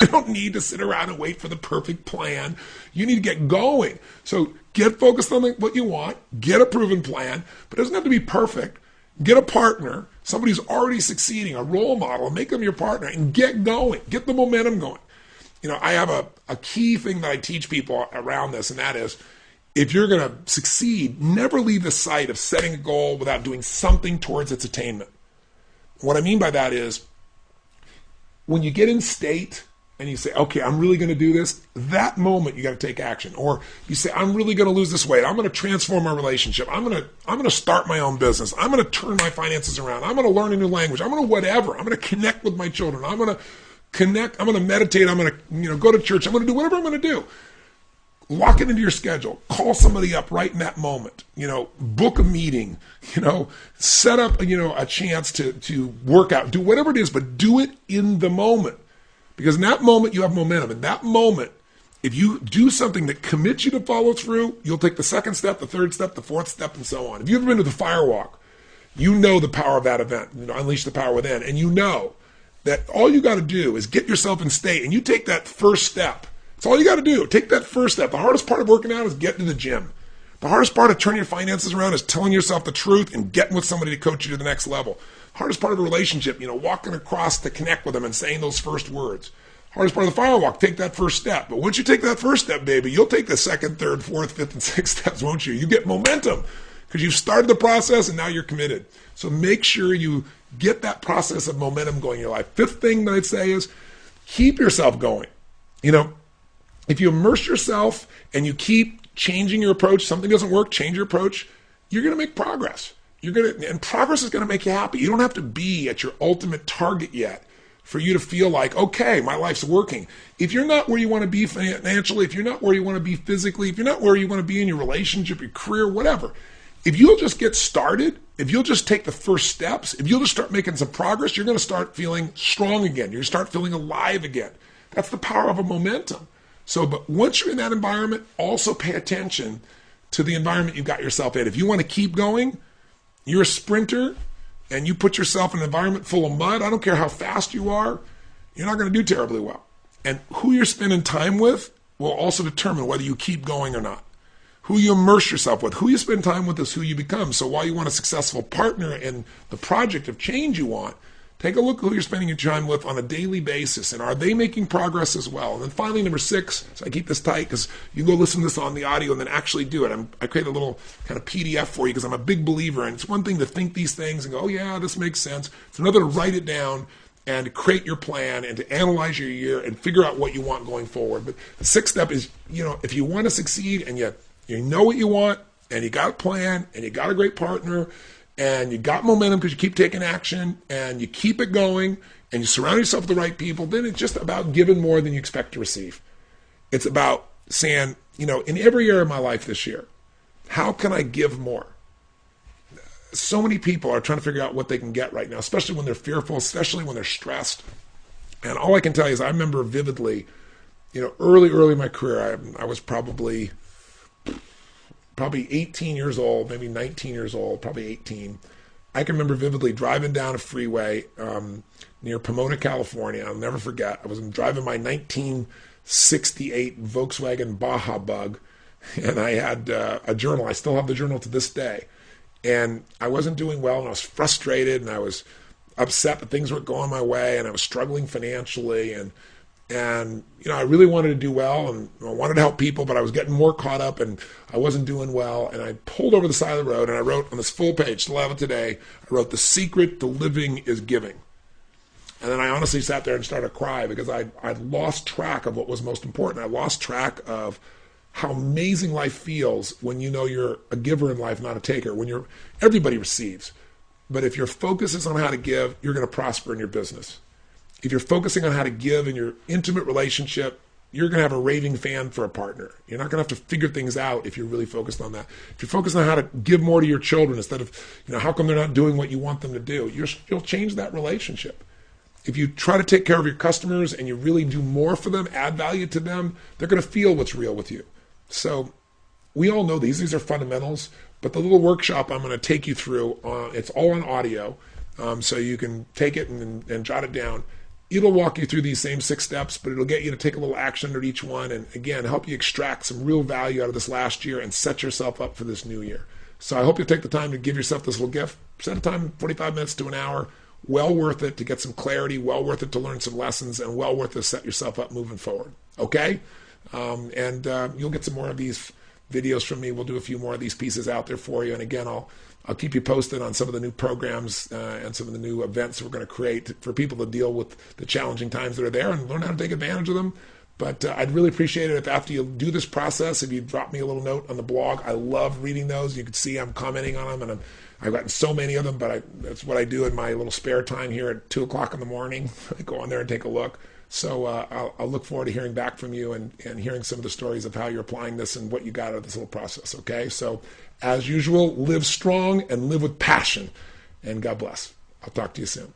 You don't need to sit around and wait for the perfect plan. You need to get going. So get focused on what you want, get a proven plan, but it doesn't have to be perfect. Get a partner, somebody who's already succeeding, a role model, and make them your partner and get going. Get the momentum going. I have a key thing that I teach people around this, and that is, if you're going to succeed, never leave the sight of setting a goal without doing something towards its attainment. What I mean by that is, when you get in state and you say, okay, I'm really going to do this, that moment you got to take action. Or you say, I'm really going to lose this weight. I'm going to transform my relationship. I'm going to start my own business. I'm going to turn my finances around. I'm going to learn a new language. I'm going to whatever. I'm going to connect with my children. I'm going to connect. I'm going to meditate. I'm going to go to church. I'm going to do whatever I'm going to do. Lock it into your schedule. Call somebody up right in that moment. Book a meeting. Set up a chance to work out. Do whatever it is, but do it in the moment. Because in that moment you have momentum. In that moment, if you do something that commits you to follow through, you'll take the second step, the third step, the fourth step, and so on. If you've ever been to the Firewalk, you know the power of that event. Unleash the power within, and you know that all you got to do is get yourself in state, and you take that first step. That's all you got to do. Take that first step. The hardest part of working out is getting to the gym. The hardest part of turning your finances around is telling yourself the truth and getting with somebody to coach you to the next level. Hardest part of a relationship, walking across to connect with them and saying those first words. Hardest part of the Firewalk, take that first step. But once you take that first step, baby, you'll take the second, third, fourth, fifth, and sixth steps, won't you? You get momentum because you've started the process and now you're committed. So make sure you get that process of momentum going in your life. Fifth thing that I'd say is keep yourself going. If you immerse yourself and you keep changing your approach, something doesn't work, change your approach, you're going to make progress. And progress is going to make you happy. You don't have to be at your ultimate target yet for you to feel like, okay, my life's working. If you're not where you want to be financially, if you're not where you want to be physically, if you're not where you want to be in your relationship, your career, whatever, if you'll just get started, if you'll just take the first steps, if you'll just start making some progress, you're going to start feeling strong again. You're going to start feeling alive again. That's the power of a momentum. But once you're in that environment, also pay attention to the environment you got yourself in. If you want to keep going, you're a sprinter, and you put yourself in an environment full of mud, I don't care how fast you are, you're not going to do terribly well. And who you're spending time with will also determine whether you keep going or not. Who you immerse yourself with, who you spend time with is who you become. So while you want a successful partner in the project of change you want, take a look at who you're spending your time with on a daily basis, and are they making progress as well? And then finally, number 6, so I keep this tight because you can go listen to this on the audio and then actually do it. I create a little kind of PDF for you because I'm a big believer, and it's one thing to think these things and go, oh yeah, this makes sense. It's another to write it down and to create your plan and to analyze your year and figure out what you want going forward. But the 6th step is, if you want to succeed and you know what you want and you got a plan and you got a great partner and you got momentum because you keep taking action and you keep it going and you surround yourself with the right people, then it's just about giving more than you expect to receive. It's about saying, in every area of my life this year, how can I give more? So many people are trying to figure out what they can get right now, especially when they're fearful, especially when they're stressed. And all I can tell you is I remember vividly, early in my career, I was probably 18 years old, maybe 19 years old, probably 18. I can remember vividly driving down a freeway near Pomona, California. I'll never forget. I was driving my 1968 Volkswagen Baja Bug, and I had a journal. I still have the journal to this day. And I wasn't doing well, and I was frustrated, and I was upset that things weren't going my way, and I was struggling financially, and I really wanted to do well, and I wanted to help people, but I was getting more caught up, and I wasn't doing well. And I pulled over the side of the road, and I wrote on this full page, still have it today, I wrote, "The secret to living is giving." And then I honestly sat there and started to cry because I'd lost track of what was most important. I lost track of how amazing life feels when you know you're a giver in life, not a taker. Everybody receives. But if your focus is on how to give, you're going to prosper in your business. If you're focusing on how to give in your intimate relationship, you're going to have a raving fan for a partner. You're not going to have to figure things out if you're really focused on that. If you're focused on how to give more to your children instead of, how come they're not doing what you want them to do, you'll change that relationship. If you try to take care of your customers and you really do more for them, add value to them, they're going to feel what's real with you. So we all know these are fundamentals, but the little workshop I'm going to take you through, it's all on audio, so you can take it and jot it down. It'll walk you through these same 6 steps, but it'll get you to take a little action under each one and, again, help you extract some real value out of this last year and set yourself up for this new year. So I hope you'll take the time to give yourself this little gift. Set a time, 45 minutes to an hour. Well worth it to get some clarity, well worth it to learn some lessons, and well worth it to set yourself up moving forward. Okay? You'll get some more of these videos from me. We'll do a few more of these pieces out there for you. And again, I'll keep you posted on some of the new programs and some of the new events we're going to create for people to deal with the challenging times that are there and learn how to take advantage of them. But I'd really appreciate it if after you do this process, if you drop me a little note on the blog. I love reading those. You can see I'm commenting on them, and I've gotten so many of them, but that's what I do in my little spare time here at 2 o'clock in the morning. I go on there and take a look. So I'll look forward to hearing back from you and hearing some of the stories of how you're applying this and what you got out of this little process, okay? So as usual, live strong and live with passion. And God bless. I'll talk to you soon.